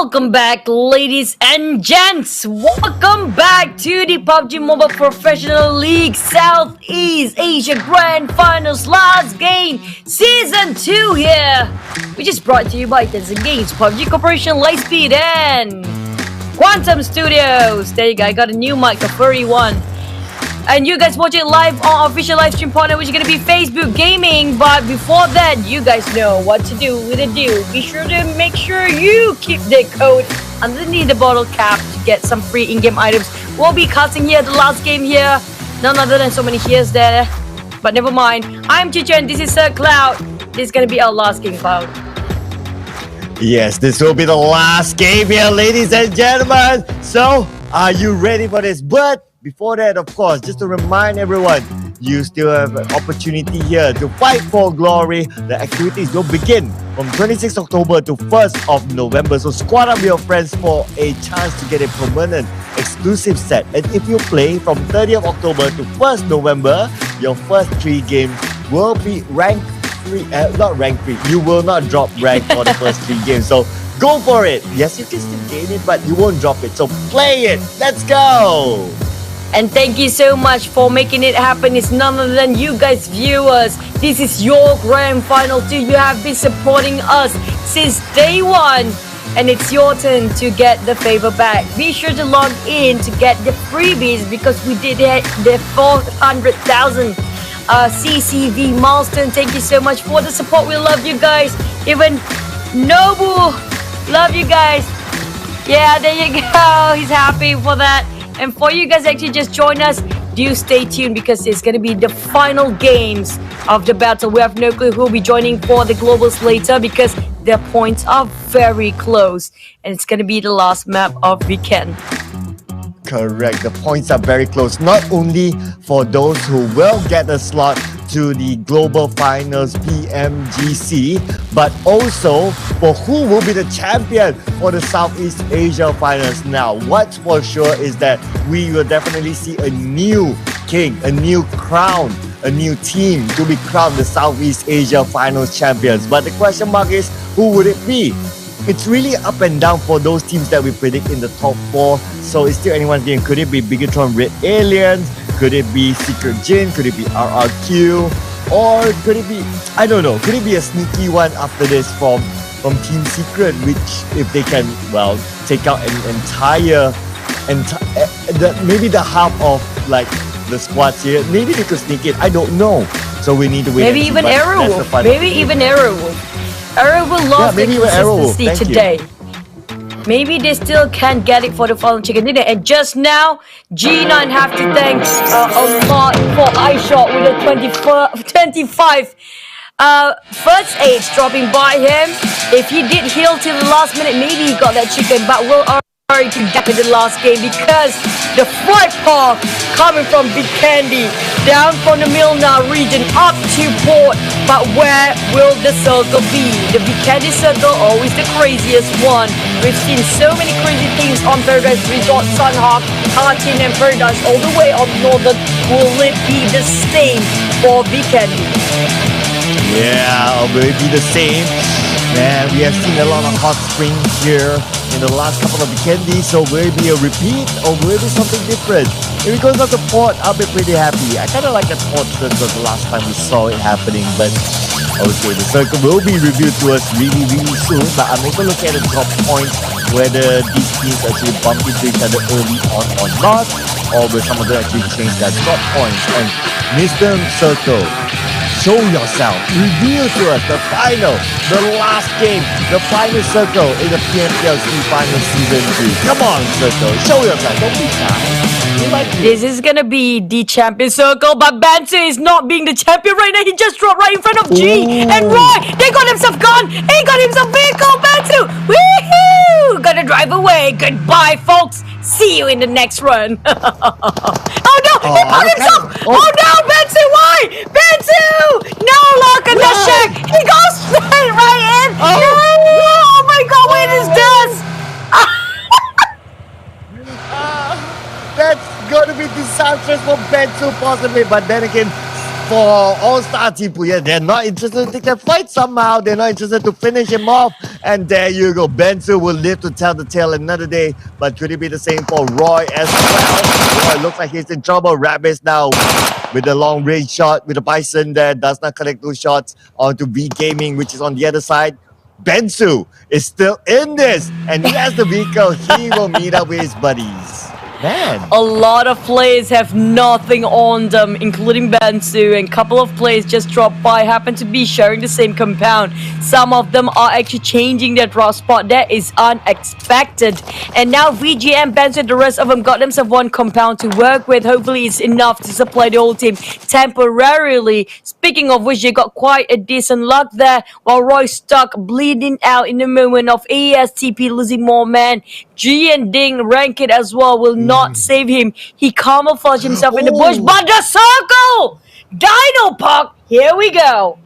Welcome back, ladies and gents. Welcome back to the PUBG Mobile Professional League Southeast Asia Grand Finals last game, Season 2 here, which is brought to you by Tencent Games, PUBG Corporation, Lightspeed, and Quantum Studios. There you go, I got a new mic, the furry one. And you guys watch it live on our official live stream partner, which is going to be Facebook Gaming. But before that, you guys know what to do with the deal. Be sure to make sure you keep the code underneath the bottle cap to get some free in-game items. We'll be casting here the last game here. None other than so many here's there. But never mind. I'm Chicha and this is Sir Cloud. This is going to be our last game, Cloud. Yes, this will be the last game here, ladies and gentlemen. So, are you ready for this? But before that, of course, just to remind everyone, you still have an opportunity here to fight for glory. The activities will begin from 26th October to 1st of November. So squad up your friends for a chance to get a permanent exclusive set. And if you play from 30th October to 1st November, your first 3 games will be rank 3, not rank 3. You will not drop rank for the first 3 games. So go for it. Yes, you can still gain it, but you won't drop it. So play it. Let's go. And thank you so much for making it happen. It's none other than you guys viewers. This is your grand final too. You have been supporting us since day one. And it's your turn to get the favor back. Be sure to log in to get the freebies because we did hit the 400,000 CCV milestone. Thank you so much for the support. We love you guys. Even Nobu, love you guys. Yeah, there you go. He's happy for that. And for you guys actually just join us, do stay tuned because it's going to be the final games of the battle. We have no clue who will be joining for the globals later because their points are very close. And it's going to be the last map of weekend. Correct. The points are very close. Not only for those who will get a slot to the Global Finals PMGC, but also for who will be the champion for the Southeast Asia Finals. Now, what's for sure is that we will definitely see a new king, a new crown, a new team to be crowned the Southeast Asia Finals champions. But the question mark is, who would it be? It's really up and down for those teams that we predict in the top 4. So it's still anyone's game. Could it be Bigatron Red Aliens? Could it be Secret Jin? Could it be RRQ? Or could it be, I don't know, could it be a sneaky one after this from Team Secret, which if they can, well, take out an entire maybe the half of like the squads here, maybe they could sneak it, I don't know. So we need to wait. Maybe even Arrowwolf. Maybe even Arrowwolf. Arrowwolf lost their consistency today. Maybe they still can't get it for the fallen chicken dinner. And just now, G9 have to thank a lot for iShot with a 25 first aid dropping by him. If he did heal till the last minute, maybe he got that chicken. But we'll already get in the last game because the fight path coming from Big Candy down from the Milna region up to port. But where will the circle be? The Big Candy circle, always the craziest one. We've seen so many crazy things on Paradise Resort, Sunhawk, Tartin and Paradise all the way up northern. Will it be the same for Big Candy? Yeah, will it be the same? Man, we have seen a lot of hot springs here in the last couple of weekends. So will it be a repeat or will it be something different? If it goes up the port, I'll be pretty happy. I kind of like that port circle the last time we saw it happening. But okay, the circle will be reviewed to us really soon. But I'm also looking at the top points, whether these teams actually bump into each other early on or not, or will some of them actually change their drop points. And Mr. Circle, show yourself, reveal to us the final, the last game, the final circle in the Pmpl Finals Season 3. Come on, Circle, show yourself, don't be shy. This is gonna be the champion circle, but Bansu is not being the champion right now. He just dropped right in front of G and Roy. They got himself gone. He got himself vehicle. Bansu, woohoo! Gonna drive away. Goodbye, folks. See you in the next run. Oh no, he put himself. Oh no, Bansu, why? Bansu, no luck in the shack. He goes straight right in. Oh my God, where is this? That's going to be disastrous for Bensu possibly, but then again, for All-Star Team Puya. They're not interested to take that fight somehow. They're not interested to finish him off. And there you go. Bensu will live to tell the tale another day. But could it be the same for Roy as well? Roy looks like he's in trouble. Rabbits now with the long range shot with the Bison there. Does not connect those shots onto V Gaming, which is on the other side. Bensu is still in this. And he has the vehicle. He will meet up with his buddies. Man. A lot of players have nothing on them, including Bensu, and a couple of players just dropped by, happen to be sharing the same compound. Some of them are actually changing their drop spot. That is unexpected. And now VGM, Bensu, and the rest of them got themselves one compound to work with. Hopefully it's enough to supply the whole team temporarily. Speaking of which, they got quite a decent luck there, while Roy stuck bleeding out in the moment of ASTP losing more men. G and Ding rank it as well will not save him. He camouflaged himself in the bush, but the circle! Dino Puck, here we go.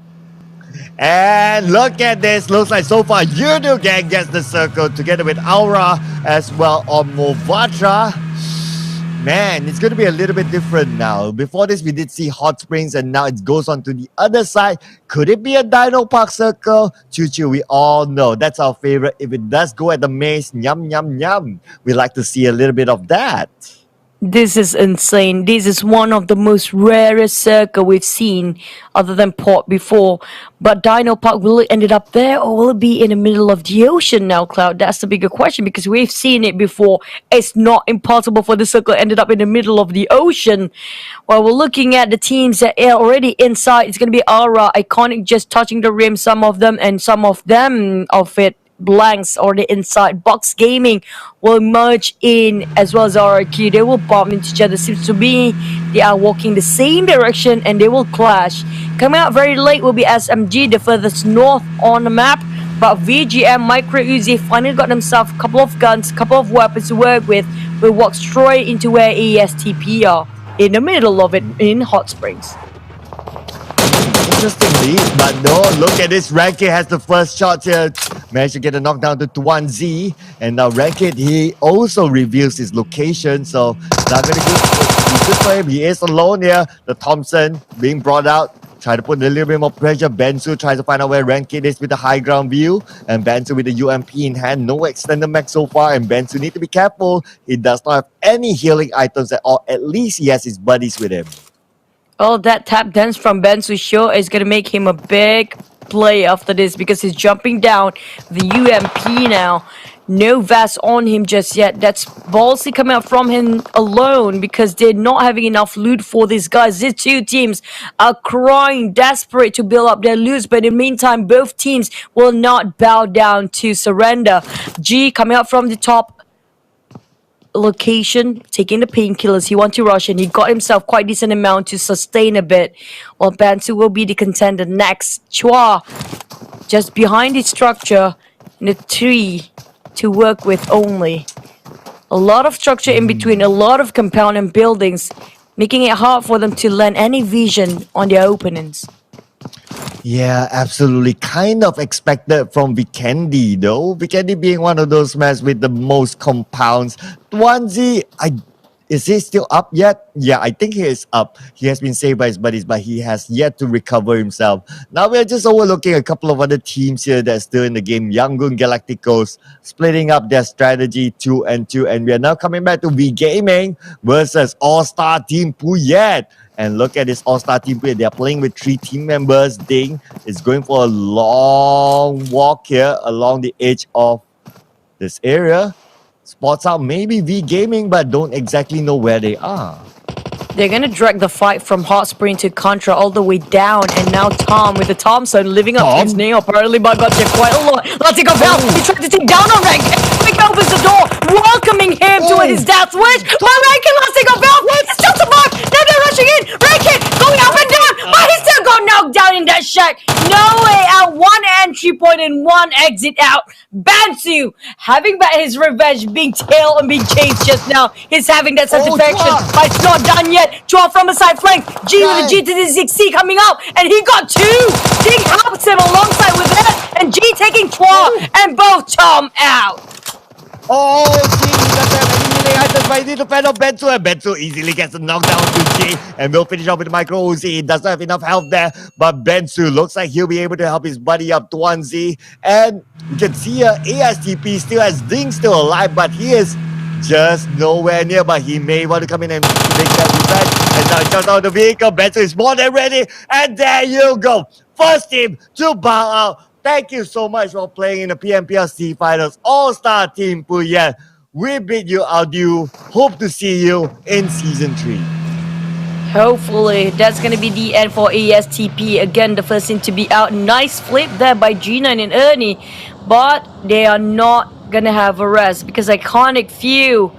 And look at this. Looks like so far Udah gang gets the circle together with Aura as well on Movatra. Man, it's going to be a little bit different now. Before this, we did see Hot Springs, and now it goes on to the other side. Could it be a Dino Park circle? Choo-choo, we all know that's our favorite. If it does go at the maze, yum, yum, yum. We like to see a little bit of that. This is insane. This is one of the most rarest circle we've seen other than Port before. But Dino Park, will it end up there or will it be in the middle of the ocean now, Cloud? That's the bigger question because we've seen it before. It's not impossible for the circle ended up in the middle of the ocean. While we're looking at the teams that are already inside, it's going to be Aura, Iconic just touching the rim, some of them, and some of them of it blanks or the inside. Box Gaming will merge in as well as RRQ. They will bump into each other. Seems to be they are walking the same direction and they will clash. Coming out very late will be SMG, the furthest north on the map. But VGM, Micro Uzi finally got themselves a couple of guns, a couple of weapons to work with. Will walk straight into where ESTP are, in the middle of it in Hot Springs. Interestingly, but no, look at this. Ranked has the first shot here. Managed to get a knockdown to 1Z. And now Ranked, he also reveals his location. So not going to be good for him. He is alone here. The Thompson being brought out. Try to put a little bit more pressure. Bensu tries to find out where Ranked is with the high ground view. And Bensu with the UMP in hand. No extended max so far. And Bensu need to be careful. He does not have any healing items at all. At least he has his buddies with him. Oh, that tap dance from Bensu sure is going to make him a big play after this because he's jumping down the UMP now. No vest on him just yet. That's ballsy coming out from him alone because they're not having enough loot for these guys. These two teams are crying, desperate to build up their loot, but in the meantime, both teams will not bow down to surrender. G coming out from the top location, taking the painkillers. He wants to rush and he got himself quite decent amount to sustain a bit. While Bensu will be the contender next. Chua just behind the structure in the tree to work with only. A lot of structure in between, a lot of compound and buildings, making it hard for them to land any vision on their opponents. Yeah, absolutely. Kind of expected from Vikendi though. Vikendi being one of those maps with the most compounds. 1Z, is he still up yet? Yeah, I think he is up. He has been saved by his buddies, but he has yet to recover himself. Now we're just overlooking a couple of other teams here that's still in the game. Yangon Galacticos splitting up their strategy 2-2. And we are now coming back to V Gaming versus All-Star Team Puyet. And look at this All-Star Team Puyet. They are playing with 3 team members. Ding is going for a long walk here along the edge of this area. Spots out maybe V Gaming, but don't exactly know where they are. They're going to drag the fight from Hot Spring to Contra all the way down. And now Tom with the Thompson living up to his name. Apparently, but got you quite a lot. Let's take a bell. He tried to take down on Rank. Quick opens the door, welcoming him to his death wish. But Rankin, let's take a bell. It's still survived. Now they're rushing in. Rankin going up and down. But he still got knocked down in that shack. No way out. One entry point and one exit out. Bensu having back his revenge, being tailed and being chased just now. He's having that satisfaction, but it's not done yet. Chua from a side flank. G with the G to the 6C coming out, and he got 2. Ding helps him alongside with that, and G taking Chua and both Tom out. Oh, G, he doesn't have any healing items, but he needs to fend off Bensu, and Bensu easily gets a knockdown to G, and will finish off with the micro Uzi. He doesn't have enough health there, but Bensu looks like he'll be able to help his buddy up, Tuanzi, and you can see here, ASTP still has Ding still alive, but he is just nowhere near, but he may want to come in and make that revenge. And now he jumps out of the vehicle. Bensu is more than ready, and there you go. First team to bow out. Thank you so much for playing in the PMPL Finals All-Star Team Puyan. We bid you adieu. Hope to see you in Season 3. Hopefully, that's going to be the end for ASTP. Again, the first team to be out. Nice flip there by G9 and Ernie. But they are not going to have a rest because Iconic Few,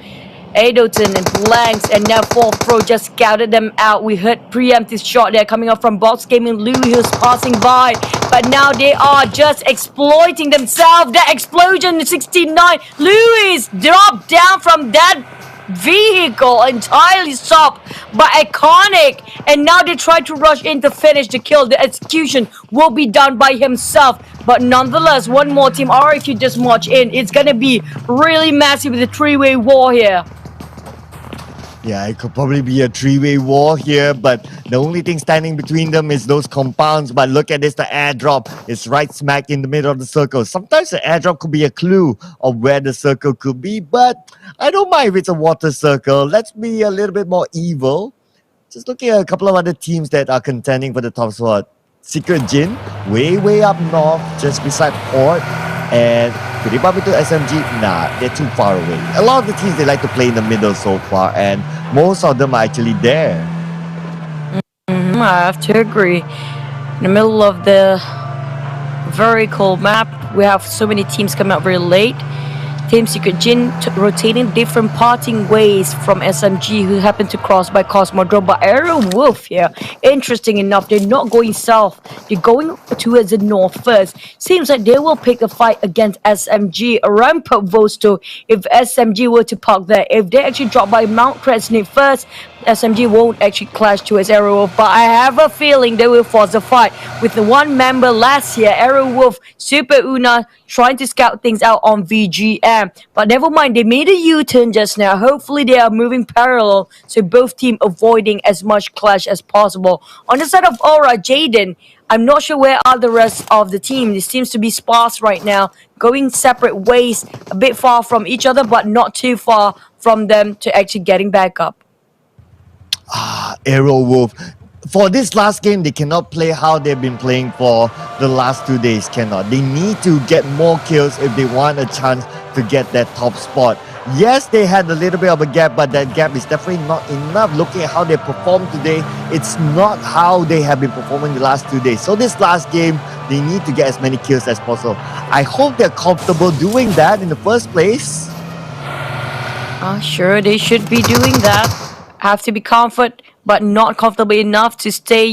Adoton and Blanks and now 4th Pro just scouted them out. We heard preemptive shot there coming up from Box Gaming. Louis was passing by, but now they are just exploiting themselves. That explosion in 69. Louis dropped down from that vehicle entirely stopped by Iconic, and now they try to rush in to finish the kill. The execution will be done by himself, but nonetheless, one more team RQ just march in. It's gonna be really massive with a 3-way war here. Yeah, it could probably be a 3-way war here, but the only thing standing between them is those compounds. But look at this, the airdrop is right smack in the middle of the circle. Sometimes the airdrop could be a clue of where the circle could be, but I don't mind if it's a water circle. Let's be a little bit more evil. Just looking at a couple of other teams that are contending for the top spot. Secret Jin, way up north, just beside Port. And could they bump into SMG? Nah, they're too far away. A lot of the teams, they like to play in the middle so far, and most of them are actually there. I have to agree. In the middle of the very cold map, we have so many teams coming out very late. Team Secret Jin rotating different parting ways from SMG, who happened to cross by Cosmodrome. But Arrow Wolf here, interesting enough, they're not going south. They're going towards the north first. Seems like they will pick a fight against SMG around Port Vosto if SMG were to park there. If they actually drop by Mount Crescent first, SMG won't actually clash towards Arrow Wolf, but I have a feeling they will force a fight with the one member last year, Arrow Wolf, Super Una, trying to scout things out on VGM. But never mind, they made a U-turn just now. Hopefully they are moving parallel, so both teams avoiding as much clash as possible. On the side of Aura, Jaden, I'm not sure where are the rest of the team. It seems to be sparse right now, going separate ways, a bit far from each other, but not too far from them to actually getting back up. Arrow Wolf. For this last game, they cannot play how they've been playing for the last 2 days. Cannot. They need to get more kills if they want a chance to get that top spot. Yes, they had a little bit of a gap, but that gap is definitely not enough. Looking at how they performed today, it's not how they have been performing the last 2 days. So this last game, they need to get as many kills as possible. I hope they're comfortable doing that in the first place. Sure, they should be doing that. Have to be confident, but not comfortable enough to stay,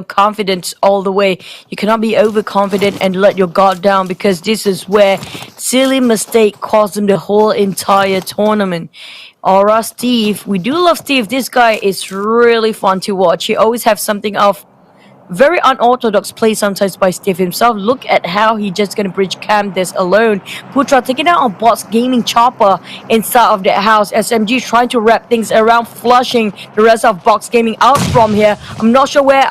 confident all the way. You cannot be overconfident and let your guard down, because this is where silly mistake cost them the whole entire tournament. Aura, Steve, we do love Steve. This guy is really fun to watch. He always have something of very unorthodox play sometimes by Steve himself. Look at how he just gonna bridge camp this alone. Putra taking out on Bots Gaming Chopper inside of that house. SMG trying to wrap things around, flushing the rest of Box Gaming out from here. I'm not sure where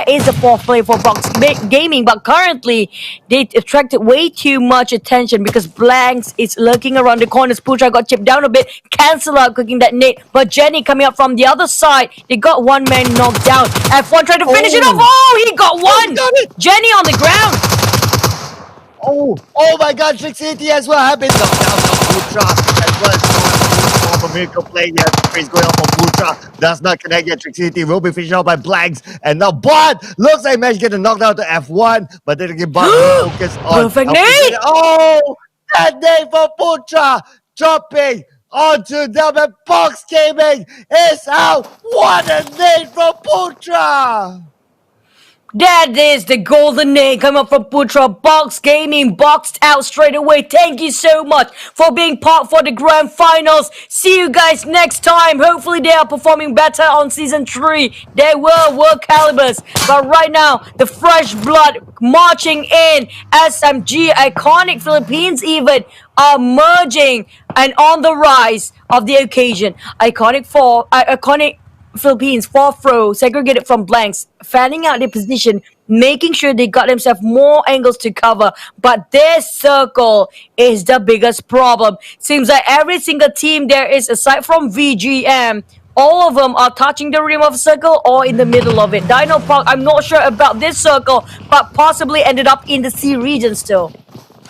is the 4th player for Box Gaming, but currently they attracted way too much attention because Blanks is lurking around the corners. Putra got chipped down a bit, cancel out cooking that nade, but Jenny coming up from the other side. They got one man knocked down. F1 trying to finish it off. Oh, he got one! Jenny on the ground! Oh my god, Trixie as well happened. Knocked down on Putra as well as a miracle play. Yes, praise going on for Putra. Does not connect yet. Trixie will be finished out by Blanks. And now Bot looks like managed to get a knockdown to F1, but then again, Bot focus on. Perfect nade! Oh, that nade for Putra! Dropping onto them, and Box Gaming is out. What a nade for Putra! That is the golden name coming up from Putra Box Gaming, boxed out straight away. Thank you so much for being part for the grand finals. See you guys next time. Hopefully they are performing better on season 3. They will world calibers. But right now, the fresh blood marching in. SMG, iconic Philippines even are merging and on the rise of the occasion. Iconic Philippines, fourth row, segregated from blanks, fanning out their position, making sure they got themselves more angles to cover. But this circle is the biggest problem. Seems like every single team there is, aside from VGM, all of them are touching the rim of the circle or in the middle of it. Dino Park, I'm not sure about this circle, but possibly ended up in the C region still.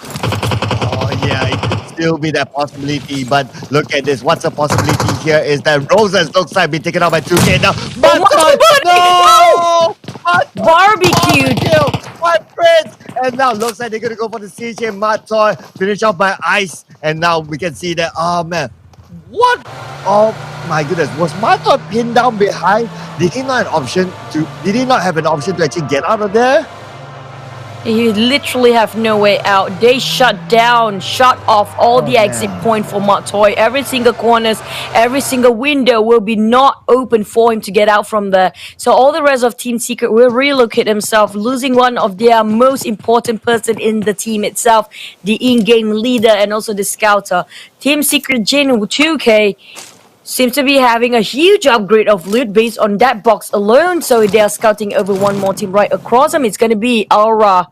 Oh yeah, it could still be that possibility, but look at this. What's the possibility here is that Roses looks like being taken out by 2K now. But no! Barbecued. What Prince? And now looks like they're gonna go for the CJ Matoy, finish off by Ice, and now we can see that. Oh man, what? Oh my goodness, was Matoy pinned down behind? Did he not have an option to actually get out of there? You literally have no way out. They shut off all the exit point for Matoy. Every single corners, every single window will be not open for him to get out from there. So all the rest of Team Secret will relocate themselves, losing one of their most important person in the team itself, the in-game leader and also the scouter. Team Secret Jin 2K seems to be having a huge upgrade of loot based on that box alone. So they are scouting over one more team right across them. It's going to be Aura.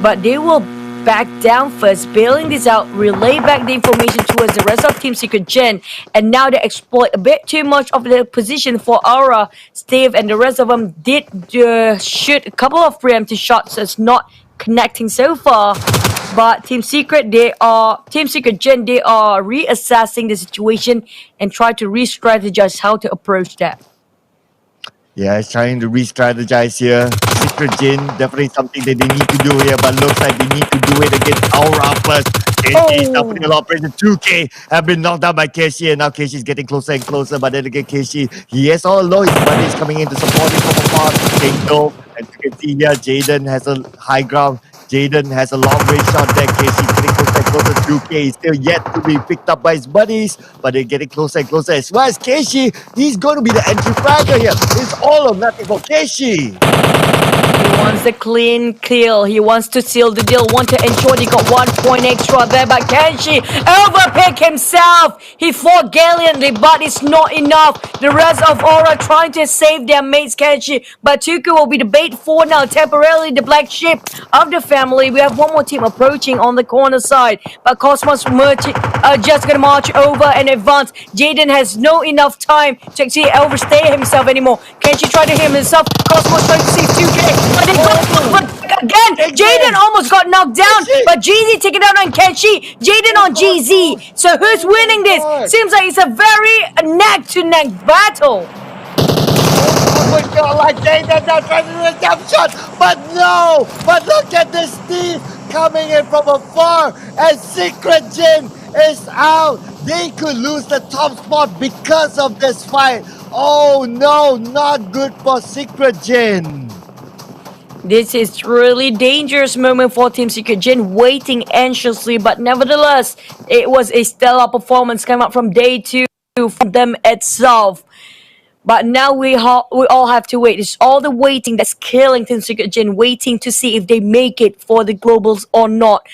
But they will back down first, bailing this out, relay back the information towards the rest of Team Secret Gen. And now they exploit a bit too much of the position for Aura. Steve and the rest of them did shoot a couple of preemptive shots. So it's not connecting so far. But Team Secret Gen, they are reassessing the situation and try to re-strategize how to approach that. Yeah, it's trying to re-strategize here. Secret Jin, definitely something that they need to do here, but looks like they need to do it against Aura first. KC is now putting a lot of pressure. 2K have been knocked down by KC, and now KC is getting closer and closer, but then again, KC, he is all alone. His buddy is coming in to support him from afar. Jingle, and you can see here, Jaden has a high ground. Jaden has a long range shot there. Casey getting closer and closer. 2K is still yet to be picked up by his buddies, but they're getting closer and closer. As well as Casey, he's going to be the entry fragger here. It's all or nothing for Casey. He wants a clean kill. He wants to seal the deal. Want to ensure they got 1 point extra there. But Kenshi overpick himself. He fought gallantly, but it's not enough. The rest of Aura trying to save their mates, Kenshi. But Tuku will be the bait for now. Temporarily the black sheep of the family. We have one more team approaching on the corner side. But Cosmos just going to march over and advance. Jaden has no enough time to actually overstay himself anymore. Kenshi trying to hit himself. Cosmos trying to save 2K. But again, Jaden almost got knocked down, but GZ taking down on Kenshi. Jaden on GZ. So who's winning this? Seems like it's a very neck-to-neck battle. Oh my god, like Jaden now trying to do a jump shot, but no! But look at this Steve coming in from afar, and Secret Jin is out. They could lose the top spot because of this fight. Oh no, not good for Secret Jin. This is really dangerous moment for Team Secret Gen, waiting anxiously, but nevertheless, it was a stellar performance coming up from day 2 from them itself. But now we all have to wait. It's all the waiting that's killing Team Secret Gen, waiting to see if they make it for the globals or not,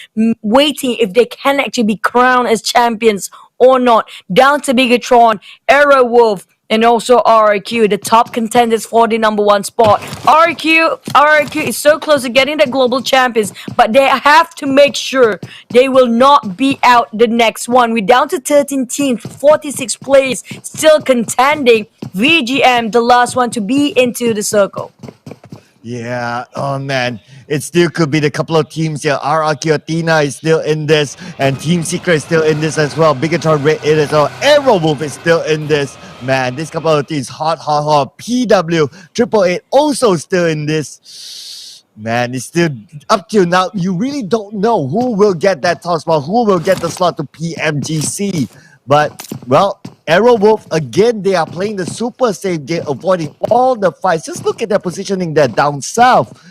waiting if they can actually be crowned as champions or not. Down to Bigatron, Aerowolf, and also RRQ, the top contenders for the #1 spot. RRQ is so close to getting the global champions, but they have to make sure they will not be out the next one. We're down to 13 teams, 46 players still contending. VGM, the last one to be into the circle. Yeah, oh man, it still could be the couple of teams here. RRQ Athena is still in this, and Team Secret is still in this as well. Bigatron Red is as well. Aerowolf is still in this. Man, this couple of teams, hot. PW, 888 also still in this. Man, it's still up till now. You really don't know who will get that top spot, who will get the slot to PMGC. But, well, Arrow Wolf, again, they are playing the super safe game, avoiding all the fights. Just look at their positioning there down south.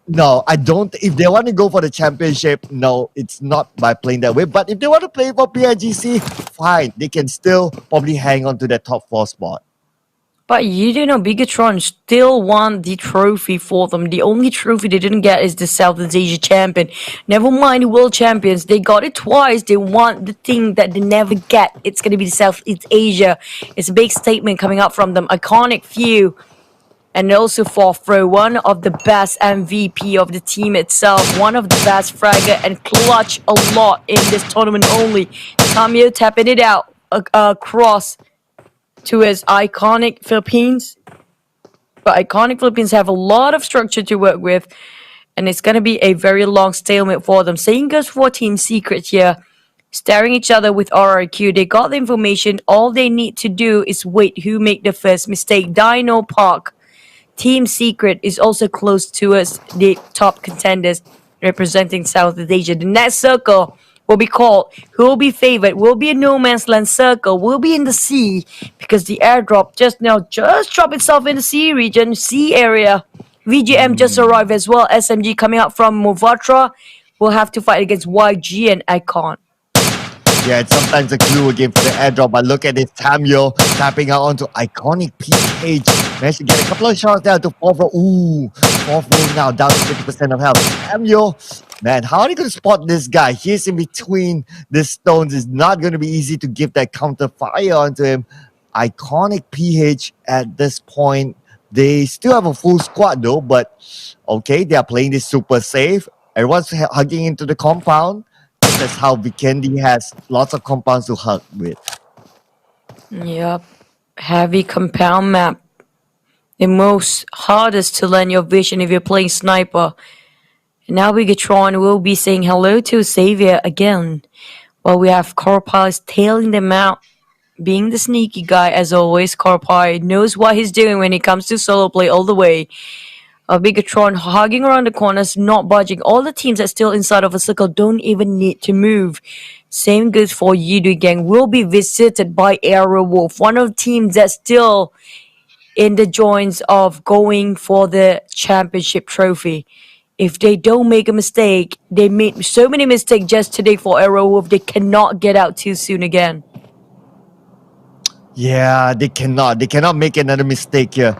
No, I don't. If they want to go for the championship, no, it's not by playing that way. But if they want to play for PIGC, fine. They can still probably hang on to that top 4 spot. But you do know Bigatron still won the trophy for them. The only trophy they didn't get is the Southeast Asia champion. Never mind the world champions. They got it twice. They want the thing that they never get. It's going to be the Southeast Asia. It's a big statement coming up from them. Iconic few. And also fourth row, one of the best MVP of the team itself, one of the best fragger and clutch a lot in this tournament only. Cameo tapping it out across to his iconic Philippines. But iconic Philippines have a lot of structure to work with, and it's going to be a very long stalemate for them. Same goes for Team Secret here. Staring each other with RRQ. They got the information. All they need to do is wait who make the first mistake. Dino Park. Team Secret is also close to us, the top contenders representing Southeast Asia. The next circle will be called, who will be favored, will be a no man's land circle, will be in the sea, because the airdrop just dropped itself in the sea region, sea area. VGM just arrived as well. SMG coming out from Movatra will have to fight against YG and Icon. Yeah, it's sometimes a clue again for the airdrop, but look at this Tamio tapping out onto iconic PH. Managed to get a couple of shots down to 4th row. Ooh, 4th row now, down to 50% of health. Tamio, man, how are you going to spot this guy? He's in between the stones. It's not going to be easy to give that counter fire onto him. Iconic PH at this point. They still have a full squad though, but okay, they are playing this super safe. Everyone's hugging into the compound. That's how Vikendi has lots of compounds to hug with. Yep. Heavy compound map. The most hardest to learn your vision if you're playing sniper. And now Bigatron will be saying hello to Xavier again. While we have Corpus tailing them out. Being the sneaky guy as always, Corpus knows what he's doing when it comes to solo play all the way. Bigatron hugging around the corners, not budging. All the teams that's still inside of a circle don't even need to move. Same goes for Yidu Gang. Will be visited by Arrow Wolf, one of the teams that's still in the joints of going for the championship trophy. If they don't make a mistake, they made so many mistakes just today for Arrow Wolf, they cannot get out too soon again. Yeah, they cannot. They cannot make another mistake here.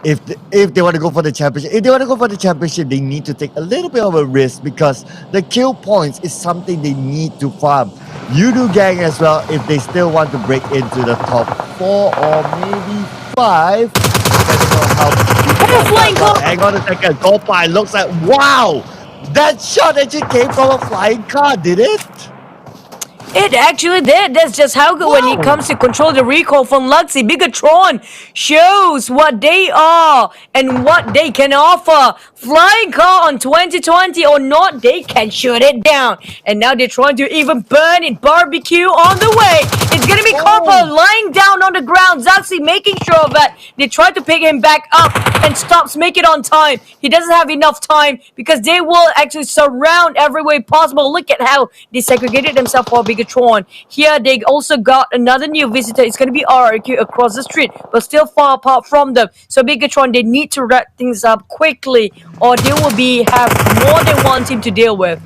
If they want to go for the championship, they need to take a little bit of a risk because the kill points is something they need to farm. Yudu Gang as well, if they still want to break into the top 4 or maybe 5. Hang on a second. Gopai looks like, wow! That shot actually came from a flying car, did it? It actually did. That's just how good when it comes to control the recoil from Luxy. Bigatron shows what they are and what they can offer. Flying car on 2020 or not, they can shoot it down. And now they're trying to even burn it. Barbecue on the way. It's gonna be Corpo lying down on the ground. Zaxi making sure that they try to pick him back up and stops making it on time. He doesn't have enough time because they will actually surround every way possible. Look at how they segregated themselves for Bigatron. Here they also got another new visitor. It's going to be RRQ across the street, but still far apart from them. So Bigatron, they need to wrap things up quickly or they will have more than one team to deal with.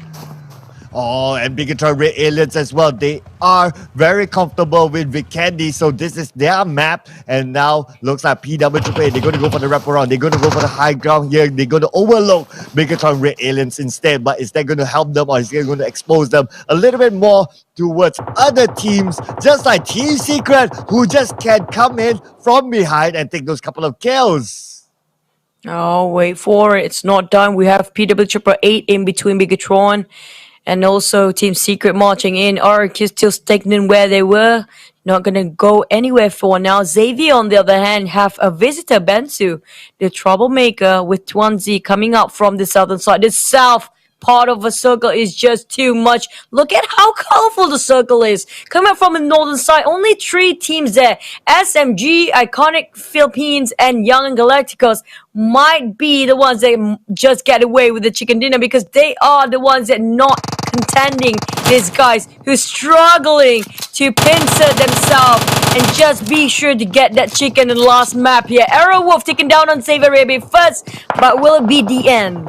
Oh, and Bigatron Red Aliens as well. They are very comfortable with Vikendi, so this is their map. And now looks like PWA. They're going to go for the wraparound. They're going to go for the high ground here. They're going to overload Bigatron Red Aliens instead. But is that going to help them or is it going to expose them a little bit more towards other teams, just like Team Secret, who just can come in from behind and take those couple of kills? Oh, wait for it. It's not done. We have PW8 in between Bigatron and also Team Secret marching in. RRQ still stagnant where they were. Not going to go anywhere for now. Xavier, on the other hand, have a visitor, Bensu, the troublemaker with 1Z coming up from the southern side. The south part of a circle is just too much. Look at how colorful the circle is. Coming from the northern side, only 3 teams there. SMG, Iconic Philippines, and Jangan Galacticos might be the ones that just get away with the chicken dinner because they are the ones that not contending these guys who's struggling to pincer themselves and just be sure to get that chicken in the last map here. Arrow Wolf taking down on Save Arabia first, but will it be the end?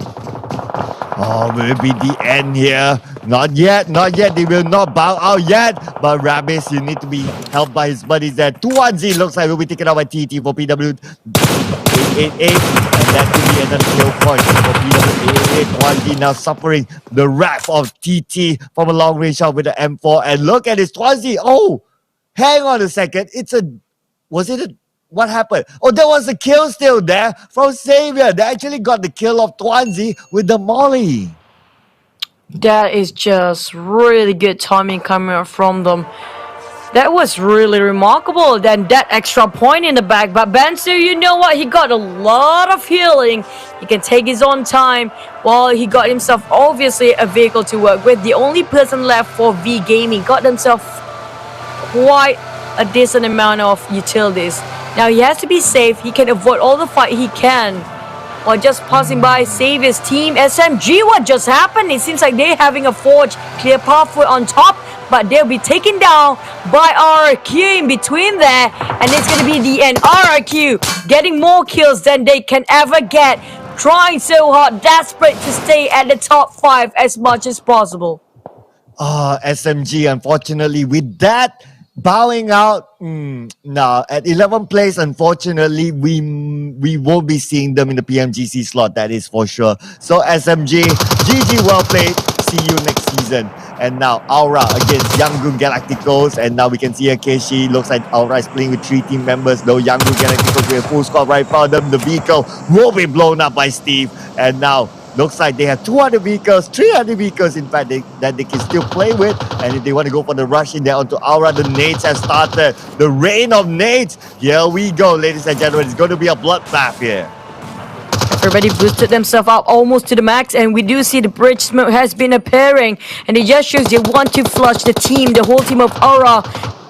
Oh, will it be the end here? Not yet, not yet. They will not bow out yet. But Rabis, you need to be helped by his buddies there. 2-1-Z looks like will be taken out by TT for PW 888. And that could be another kill point for PW 888. 1Z now suffering the wrath of TT from a long range shot with the M4. And look at this 1Z. Oh, hang on a second. What happened? Oh, there was a kill still there from Xavier. They actually got the kill of Twanzi with the molly. That is just really good timing coming from them. That was really remarkable. Then that extra point in the back. But Bensu, you know what? He got a lot of healing. He can take his own time. Well, he got himself obviously a vehicle to work with. The only person left for V Gaming got himself quite a decent amount of utilities. Now he has to be safe. He can avoid all the fight he can while just passing by, save his team. SMG, what just happened? It seems like they're having a forge clear pathway on top, but they'll be taken down by RRQ in between there, and it's going to be the end. RRQ getting more kills than they can ever get, trying so hard, desperate to stay at the top 5 as much as possible. SMG, unfortunately, with that bowing out, no. At 11th place, unfortunately, we won't be seeing them in the PMGC slot, that is for sure. So SMG, GG, well played. See you next season. And now Aura against Yangon Galacticos. And now we can see Akeshi. Looks like Aura is playing with 3 team members, though Yangon Galacticos with a full squad right in front of them. The vehicle will be blown up by Steve. And now looks like they have 200 vehicles, 300 vehicles, in fact, that they can still play with. And if they want to go for the rush in there onto Aura, the nades have started. The rain of nades. Here we go, ladies and gentlemen. It's going to be a bloodbath here. Everybody boosted themselves up almost to the max, and we do see the bridge smoke has been appearing, and it just shows they want to flush the whole team of Aura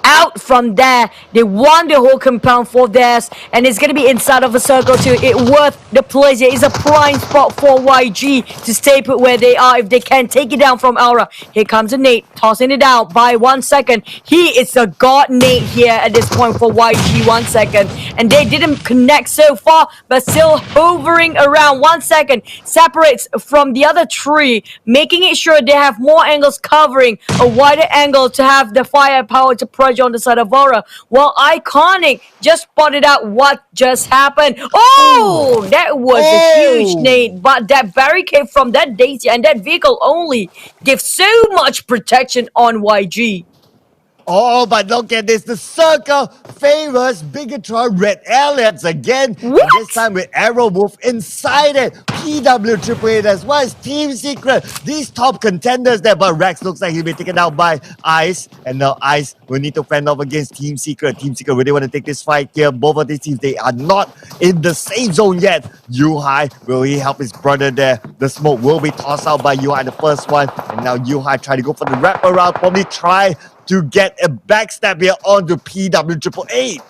out from there. They won the whole compound for theirs, and it's gonna be inside of a circle too. It worth the pleasure. It's a prime spot for YG to stay put where they are if they can take it down from Aura. Here comes a nade, tossing it out by 1 second. He is a god nade here at this point for YG. 1 second, and they didn't connect so far, but still hovering around. 1 second separates from the other 3, making it sure they have more angles, covering a wider angle to have the firepower to pressure on the side of Aura. Well, Iconic just spotted out what just happened. Oh, that was a huge nade, but that barricade from that Daisy and that vehicle only gives so much protection on YG. Oh, but look at this. The circle favors Bigatron Red Aliens again. What? This time with Arrow Wolf inside it. PW 888 as well as Team Secret. These top contenders there. But Rex looks like he'll be taken out by Ice. And now Ice will need to fend off against Team Secret. Team Secret really want to take this fight here. Both of these teams, they are not in the safe zone yet. Yuhai, will he help his brother there? The smoke will be tossed out by Yuhai, the first one. And now Yuhai try to go for the wraparound. Probably try to get a backstab here onto PW 888.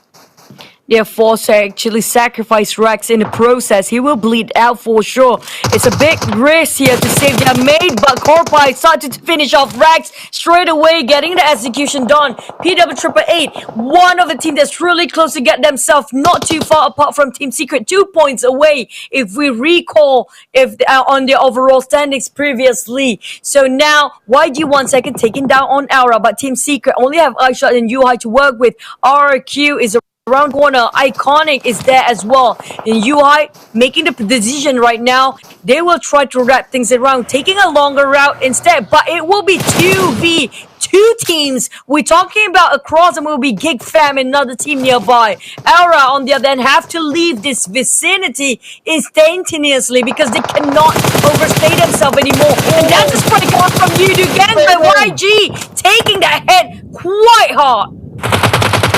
They're forced to actually sacrifice Rex in the process. He will bleed out for sure. It's a big risk here to save their mate, but Corpai started to finish off Rex straight away, getting the execution done. PW 888, one of the team that's really close to get themselves not too far apart from Team Secret, 2 points away if we recall if they are on the overall standings previously. So now YG 1 second taking down on Aura, but Team Secret only have iShot and Yuhai to work with. RQ is around corner. Iconic is there as well. And UI making the decision right now. They will try to wrap things around, taking a longer route instead. But it will be 2v2 teams. We're talking about across, and will be Gig Fam, another team nearby. Aura, on the other hand, have to leave this vicinity instantaneously because they cannot overstay themselves anymore. And that's a spray coming from Yudu Gang by YG, taking that hit quite hard.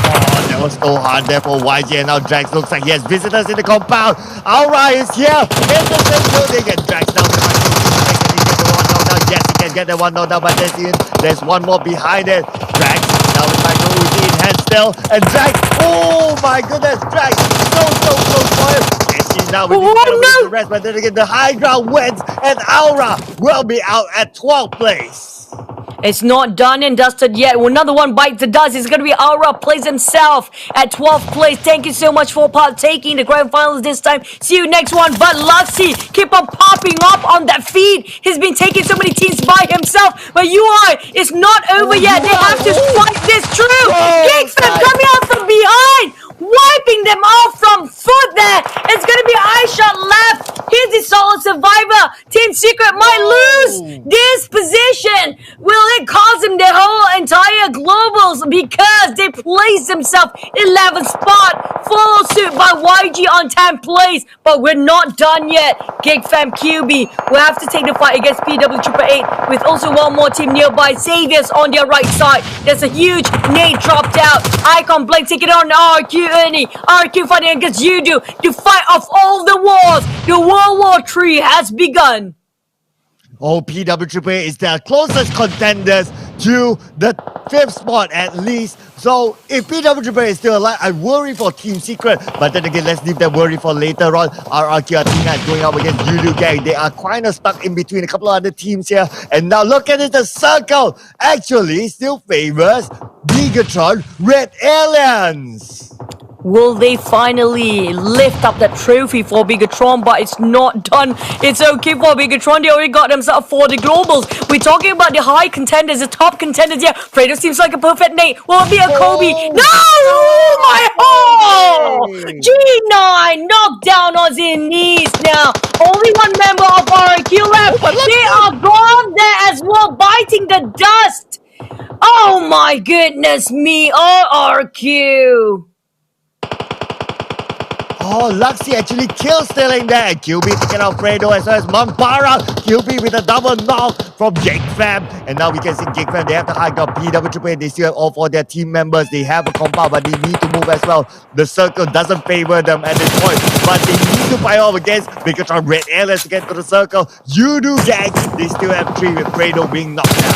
Oh, that was so hard there for YG, and now Drax looks like he has visitors in the compound. Aura is here in the same building, and Drax down to my Yes, he can get that one knocked down by Desian. There's one more behind it. Drax, now with Michael Uzi in hand still. And Drax, oh my goodness, Drax, so close for him. Desian now with the rest, but then again, the high ground wins, and Aura will be out at 12th place. It's not done and dusted yet. Another one bites the dust. It's going to be Aura plays himself at 12th place. Thank you so much for partaking in the grand finals this time. See you next one. But Luxy keep on popping up on that feed. He's been taking so many teams by himself. But UI is not over yet. They have to fight this through. Geekfam coming out from behind, wiping them off from foot there. It's going to be Aisha left. Here's the solo survivor. Team Secret might lose this position. Will it cost him the whole entire globals because they placed themselves 11th spot, follow suit by YG on 10th place. But we're not done yet. GigFam QB will have to take the fight against PW888 with also one more team nearby. Saviors on their right side. There's a huge nade dropped out. Icon Blake taking on RQ Ernie. RQ fighting against Yudu to fight off all the wars. The World War III has begun. Oh, PW888 is their closest contenders to the 5th spot at least. So if PW888 is still alive, I worry for Team Secret. But then again, let's leave that worry for later on. RRQ Athena is going up against Yudu Gang. They are kind of stuck in between a couple of other teams here. And now look at it, the circle actually still favors Bigatron Red Aliens. Will they finally lift up that trophy for Bigatron? But it's not done. It's okay for Bigatron. They already got themselves for the globals. We're talking about the high contenders, the top contenders here. Fredo seems like a perfect name. Will it be a Kobe? No! Oh my hole! G9 knocked down on his knees now. Only one member of RQ left. They are gone there as well, biting the dust. Oh my goodness me. RQ. Oh, Luxy actually kills stealing there. QB taking out Fredo as well as Mampara. QB with a double knock from GigFam. And now we can see GigFam. They have to hike up PW888. They still have all 4 their team members. They have a compound, but they need to move as well. The circle doesn't favor them at this point. But they need to fight off against Bigatron Red Aliens to get to the circle. Yudu Gang. They still have 3 with Fredo being knocked down.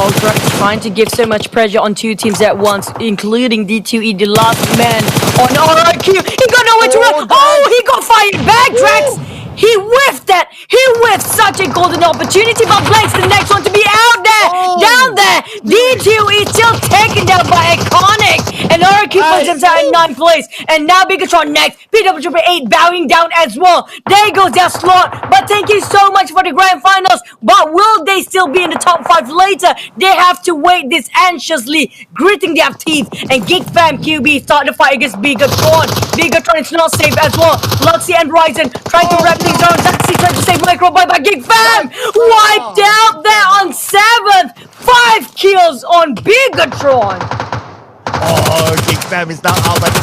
Oh, trying to give so much pressure on 2 teams at once, including D2E, the last man on RRQ. He got nowhere to run. Oh, he got fired back, Drax. He whiffed that. He whiffed such a golden opportunity, but Blake's the next one to be out there, down there. D2E still taken down by Iconic, and RRQ puts himself in 9th place. And now Bigatron next. PW888 bowing down as well. There goes their slot. But thank you so much for the grand finals. But will they still be in the top 5 later? They have to wait this anxiously, gritting their teeth. And GigFam QB start the fight against Bigatron. Bigatron is not safe as well. Luxy and Ryzen trying to wrap things around. Taxi trying to save Micro by GigFam. Wiped out there on 7th. 5 kills on Bigatron. Oh, GigFam is now out, but the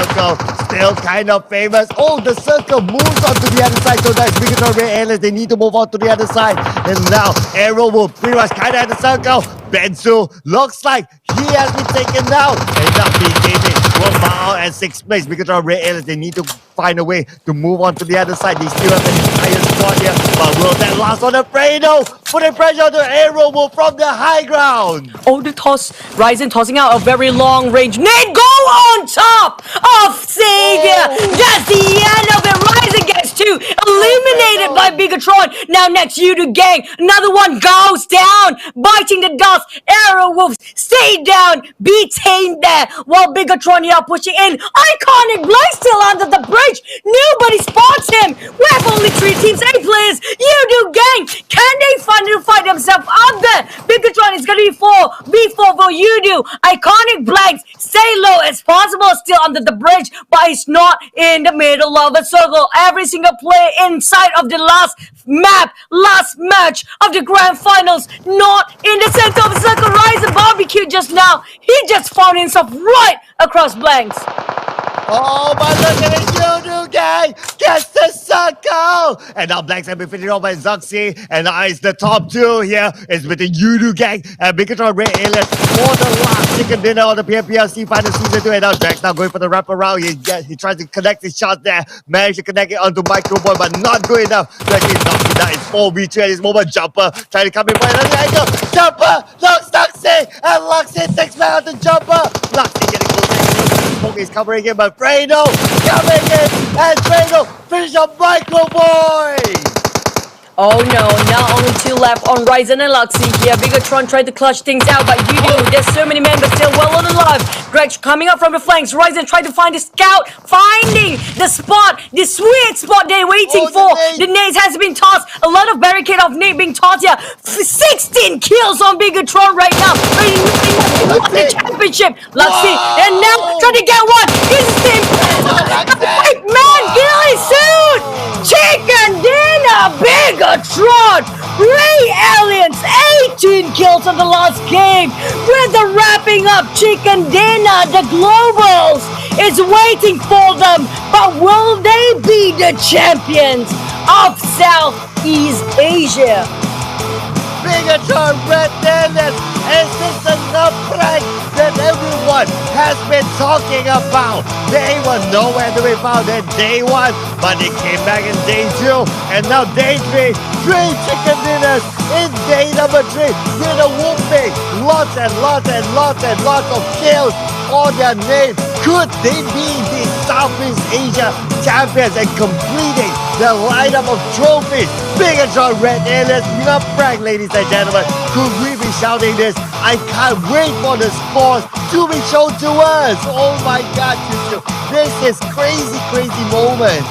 circle still kind of famous. Oh, the circle moves on to the other side. So that's Bigatron Red Aliens. They need to move on to the other side. And now Arrow will pretty much kind of at the circle. Benzu looks like he has been taken down. And now being gaming will bow out at 6th place. Bigatron Red Aliens, they need to find a way to move on to the other side. They still have the entire squad here. But will that last on the Fredo? Putting pressure on the Arrow move from the high ground. Oh, the toss. Ryzen tossing out a very long range. Nate go on top of Savior. That's the end of it. Ryzen gets 2. Eliminated by Bigatron. Now next Yudu Gang. Another one goes down. Biting the dust. Arrow Wolves stay down. Be tamed there. While Bigatron here pushing in. Iconic Blade still under the bridge. Nobody spots him. We have only 3 teams, 8 players. Yudu Gang. Can they finally fight themselves out there? Bigatron is going to be 4. B4 for Yudu. Iconic Blanks. Stay low as possible. Still under the bridge. But he's not in the middle of the circle. Every single player inside of the last map, last match of the grand finals, not in the center of the circle. Ryzen barbecue just now. He just found himself right across Blanks. Oh, but look at it, Yudu gang gets the circle. And now Black's have been finished off by Zoxy. And now it's the top two here. It's between Udo gang and Bigatron Red Alien for the last chicken dinner on the PMPLC final season 2. And now Drax now going for the wraparound. He tries to connect his shot there. Managed to connect it onto Microboy, but not good enough to actually knock it down. It's 4v2 at this moment. Jumper trying to come in for another angle. Jumper knocks Luxy, and Luxy takes back out the Jumper. Luxy getting close. Smoke is covering him, but Fredo coming in, and Fredo finish up Microboy. Oh no, now only two left on Ryzen and Luxy here. Bigatron tried to clutch things out, but there's so many men, but still well on alive. Greg coming up from the flanks. Ryzen tried to find the scout, finding the spot, the sweet spot they're waiting for. The nades has been tossed. A lot of barricade of nade being tossed here. 16 kills on Bigatron right now. The championship. Luxy, and now trying to get one. He's the same. Wait, man, really soon. Chicken dinner, Bigatron, Ray Aliens, 18 kills on the last game. With the wrapping up chicken dinner, the Globals is waiting for them. But will they be the champions of Southeast Asia? Bigatron Red Aliens, is this enough prank that everyone has been talking about? They were nowhere to be found in day 1, but they came back in day 2, and now day 3. 3 chicken dinners in day number 3 with a whooping. Lots and lots and lots and lots of kills on their name. Could they be the Southeast Asia champions and completing the lineup of trophies? Bigatron Red Aliens, not prank, ladies and gentlemen. Could we be shouting this? I can't wait for the scores to be shown to us. Oh my God, this is crazy, crazy moment.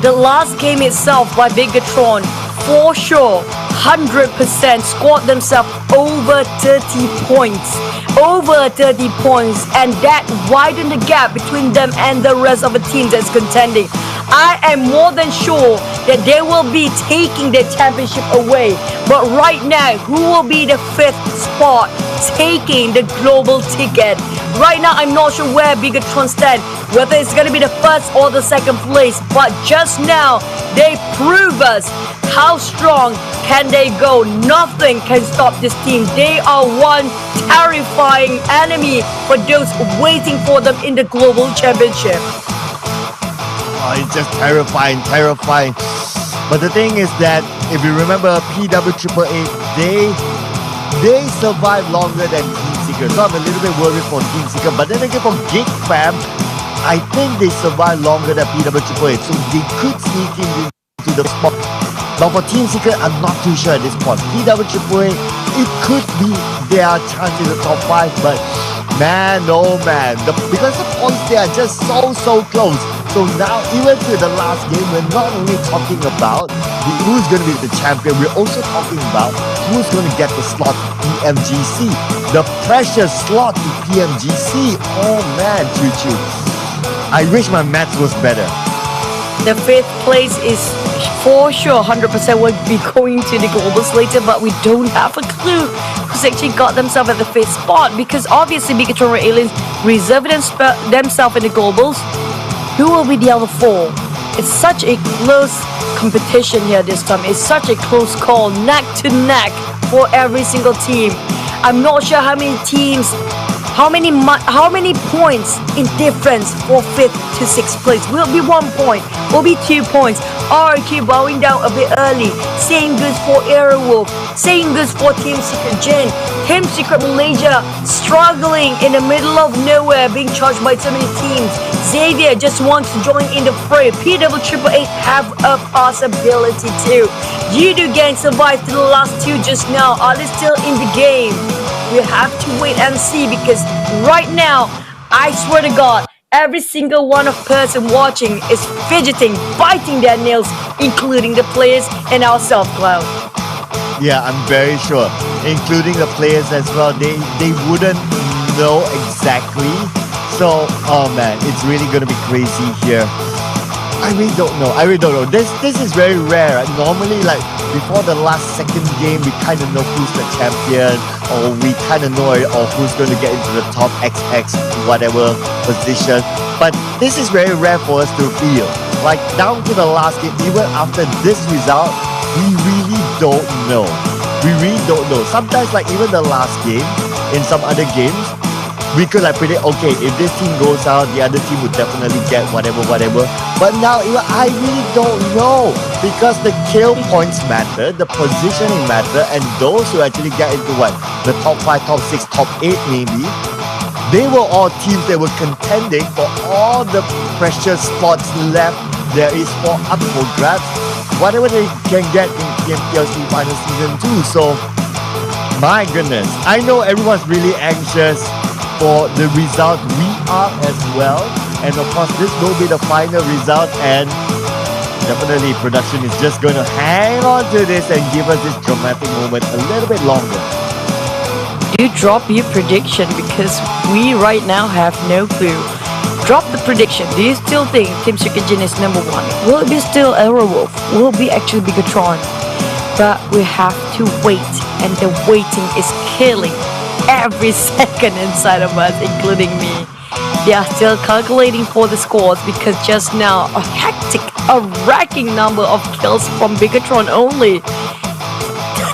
The last game itself by Bigatron, for sure, 100% scored themselves over 30 points. Over 30 points, and that widened the gap between them and the rest of the team that's contending. I am more than sure that they will be taking the championship away. But right now, who will be the 5th spot taking the global ticket? Right now, I'm not sure where Bigatron stand, whether it's going to be the 1st or the 2nd place. But just now, they prove us how strong can they go. Nothing can stop this team. They are one terrifying enemy for those waiting for them in the global championship. Oh, it's just terrifying. But the thing is that if you remember PWAAA, they survived longer than Team Secret. So I'm a little bit worried for Team Secret. But then again, for Gig Fam, I think they survived longer than PWAAA. So they could sneak into the spot. But for Team Secret, I'm not too sure at this point. PWAAA, it could be their chance in the top 5, but man, oh man, because the points they are just so close. So now, even to the last game, we're not only talking about who's going to be the champion, we're also talking about who's going to get the slot to PMGC. The precious slot to PMGC. Oh man, Choo-Choo. I wish my maths was better. The 5th place is for sure 100% will be going to the globals later, but we don't have a clue who's actually got themselves at the 5th spot, because obviously Bigatron Aliens reserving themselves in the globals. Who will be the other 4? It's such a close competition here this time. It's such a close call, neck to neck for every single team. I'm not sure how many teams, how many points in difference for 5th to 6th place. Will it be 1 point? Will be 2 points? RQ bowing down a bit early. Same goes for Aerowolf. Same goes for Team Secret Gen. Team Secret Malaysia struggling in the middle of nowhere, being charged by so many teams. Xavier just wants to join in the fray. PWAAA have a possibility too. Udo Gang survived to the last 2 just now. Are they still in the game? We have to wait and see, because right now, I swear to God, every single one of person watching is fidgeting, biting their nails, including the players and ourselves, Cloud. Yeah, I'm very sure. Including the players as well. They wouldn't know exactly. So, oh man, it's really gonna be crazy here. I really don't know. This is very rare. Normally, like before the last second game, we kind of know who's the champion, or we kind of know or who's going to get into the top XX whatever position. But this is very rare for us to feel. Like down to the last game, even after this result, we really don't know. We really don't know. Sometimes like even the last game, in some other games, we could like predict, okay, if this team goes out, the other team would definitely get whatever. But now, I really don't know, because the kill points matter, the positioning matter, and those who actually get into the top 5, top 6, top 8 maybe, they were all teams that were contending for all the precious spots left there is for up for grabs, whatever they can get in PMPLC Final Season 2. So, my goodness, I know everyone's really anxious for the result. We are as well, and of course this will be the final result, and definitely production is just going to hang on to this and give us this dramatic moment a little bit longer. You drop your prediction, because we right now have no clue. Drop the prediction. Do you still think Team Sukagen is number 1? Will it be still Aerowolf? Will it be actually Bigatron? But we have to wait, and the waiting is killing every second inside of us, including me. They are still calculating for the scores, because just now a racking number of kills from Bigatron only.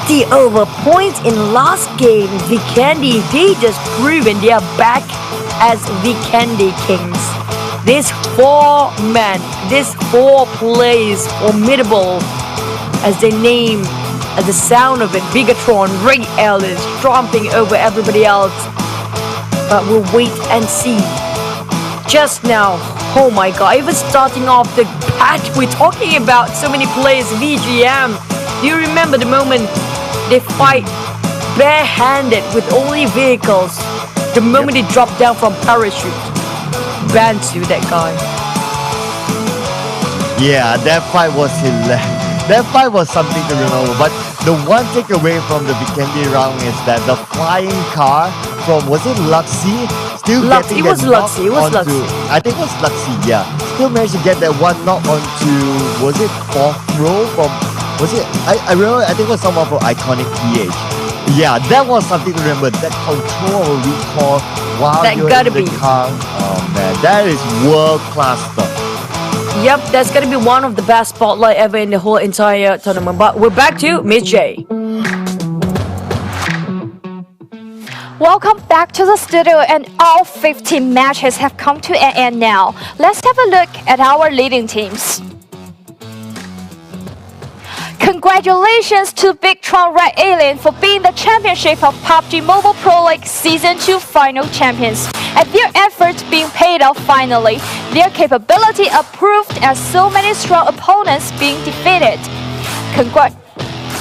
30 over points in last game. Vikendi, they just proven they are back as Vikendi Kings. These 4 men, these 4 plays, formidable as they name, at the sound of it, Bigatron, Ray Ellis, stomping over everybody else. But we'll wait and see. Just now, oh my god, even starting off the patch, we're talking about so many players, VGM. Do you remember the moment they fight barehanded with only vehicles? The moment they drop down from parachute. Bansu, that guy. Yeah, that fight was hilarious. That fight was something to remember. But the one takeaway from the Vikendi round is that the flying car from, was it Luxie? Still getting that knock onto, I think it was Luxie, yeah. Still managed to get that one knock onto, was it 4th row from, was it, I remember, I think it was someone from Iconic PH. Yeah, that was something to remember. That control or recall while you're in the car. Oh man, that is world class stuff. Yep, that's gonna be one of the best spotlight ever in the whole entire tournament. But we're back to Miss J. Welcome back to the studio, and all 15 matches have come to an end now. Let's have a look at our leading teams. Congratulations to Bigtron Red Alien for being the championship of PUBG Mobile Pro League Season 2 final champions, and their efforts being paid off finally. Their capability approved as so many strong opponents being defeated.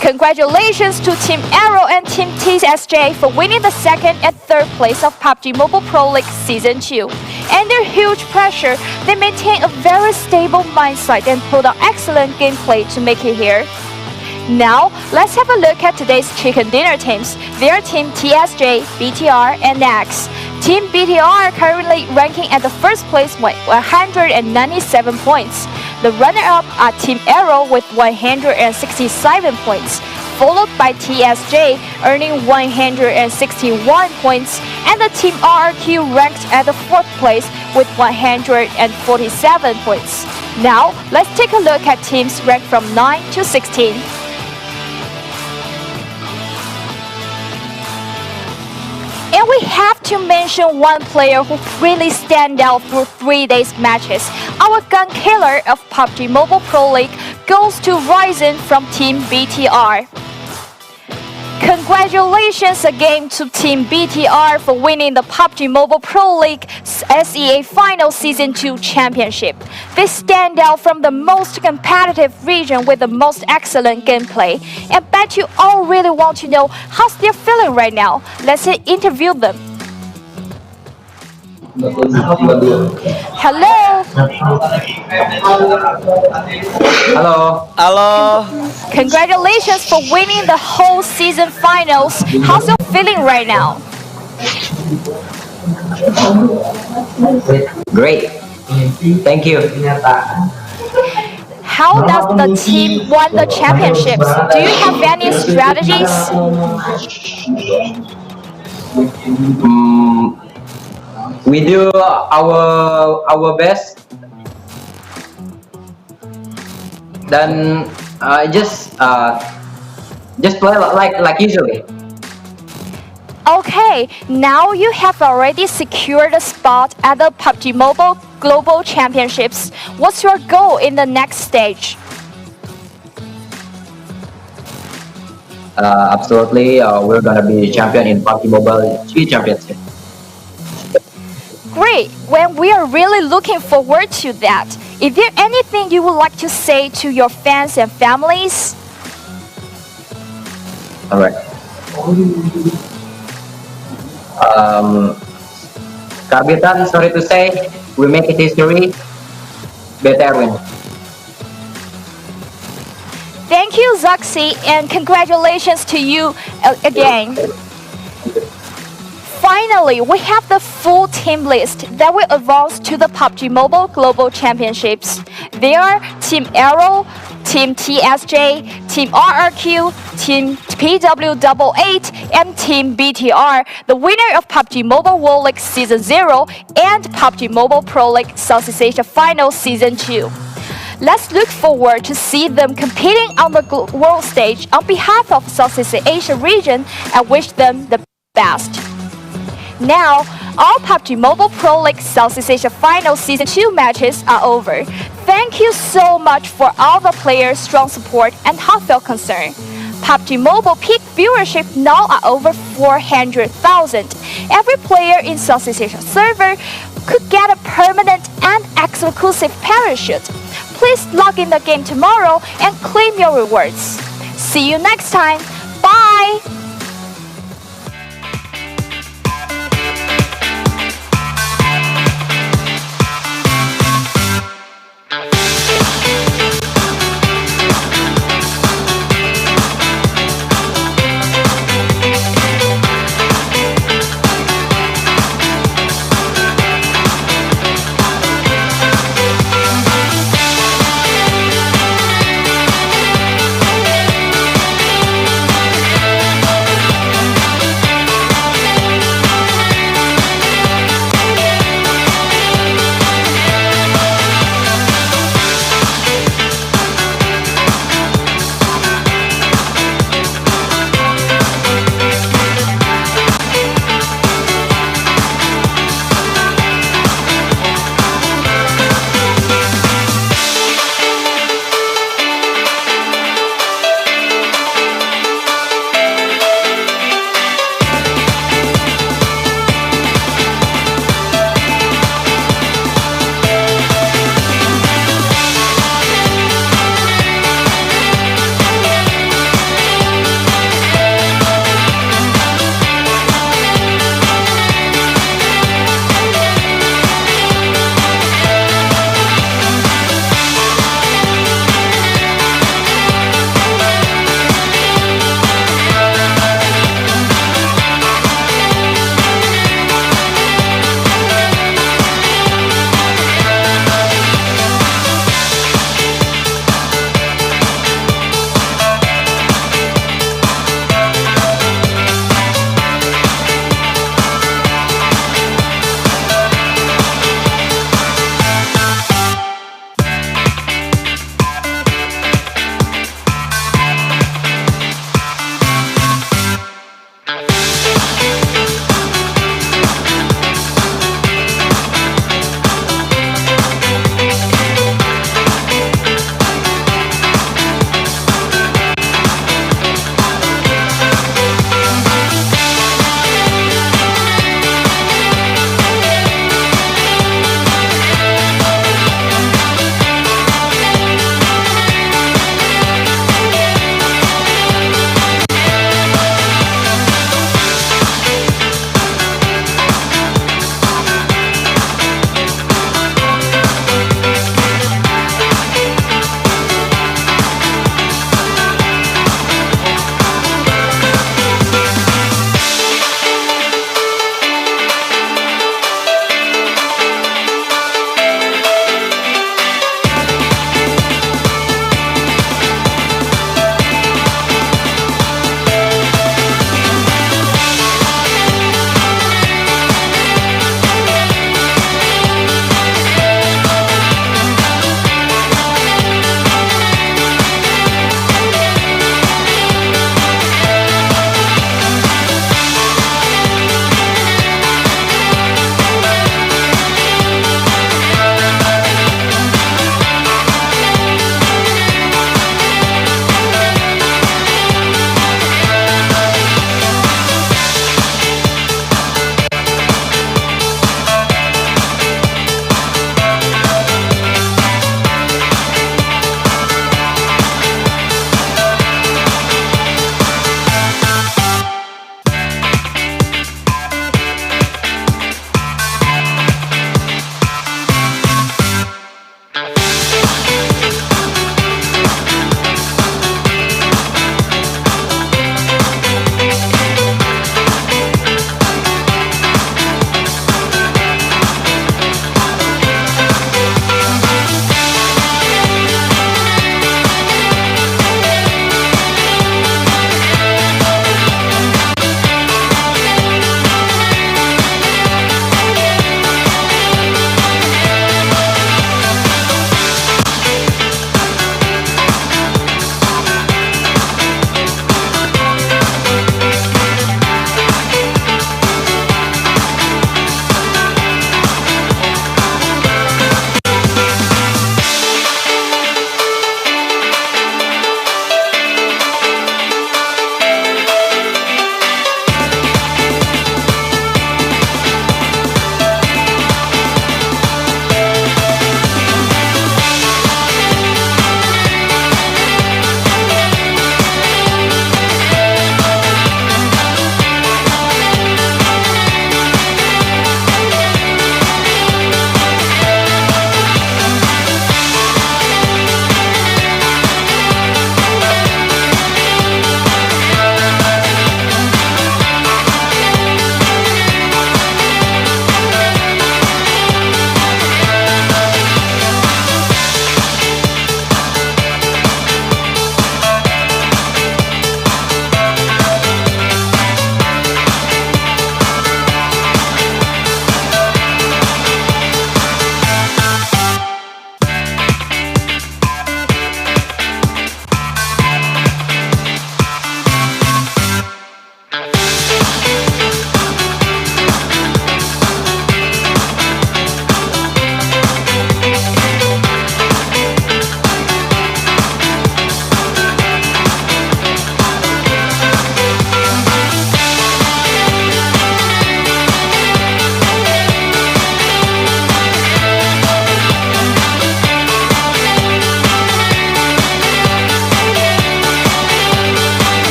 Congratulations to Team Arrow and Team TSJ for winning the 2nd and 3rd place of PUBG Mobile Pro League Season 2. Under huge pressure, they maintain a very stable mindset and put on excellent gameplay to make it here. Now, let's have a look at today's chicken dinner teams. They are Team TSJ, BTR, and Nax. Team BTR currently ranking at the 1st place with 197 points. The runner-up are Team Arrow with 167 points, followed by TSJ earning 161 points, and the Team RRQ ranked at the 4th place with 147 points. Now, let's take a look at teams ranked from 9 to 16. And we have to mention one player who really stand out through 3 days matches. Our gun killer of PUBG Mobile Pro League goes to Ryzen from Team BTR. Congratulations again to Team BTR for winning the PUBG Mobile Pro League SEA Final Season 2 Championship. They stand out from the most competitive region with the most excellent gameplay. And bet you all really want to know how's they're feeling right now. Let's interview them. Hello. Hello. Congratulations for winning the whole season finals. How's you feeling right now? Great. Thank you. How does the team won the championships? Do you have any strategies? We do our best. Then just play like usually. Okay, now you have already secured a spot at the PUBG Mobile Global Championships. What's your goal in the next stage? Absolutely, we're gonna be champion in PUBG Mobile G Championship. Great, well, we are really looking forward to that. Is there anything you would like to say to your fans and families? All right. Kegiatan, sorry to say, we make it history. Better win. Thank you, Zaxi, and congratulations to you again. Finally, we have the full team list that will advance to the PUBG Mobile Global Championships. They are Team Arrow, Team TSJ, Team RRQ, Team PW88, and Team BTR, the winner of PUBG Mobile World League Season 0 and PUBG Mobile Pro League Southeast Asia Final Season 2. Let's look forward to see them competing on the world stage on behalf of Southeast Asia region and wish them the best. Now, all PUBG Mobile Pro League Southeast Asia Final Season 2 matches are over. Thank you so much for all the players' strong support and heartfelt concern. PUBG Mobile peak viewership now are over 400,000. Every player in Southeast Asia server could get a permanent and exclusive parachute. Please log in the game tomorrow and claim your rewards. See you next time.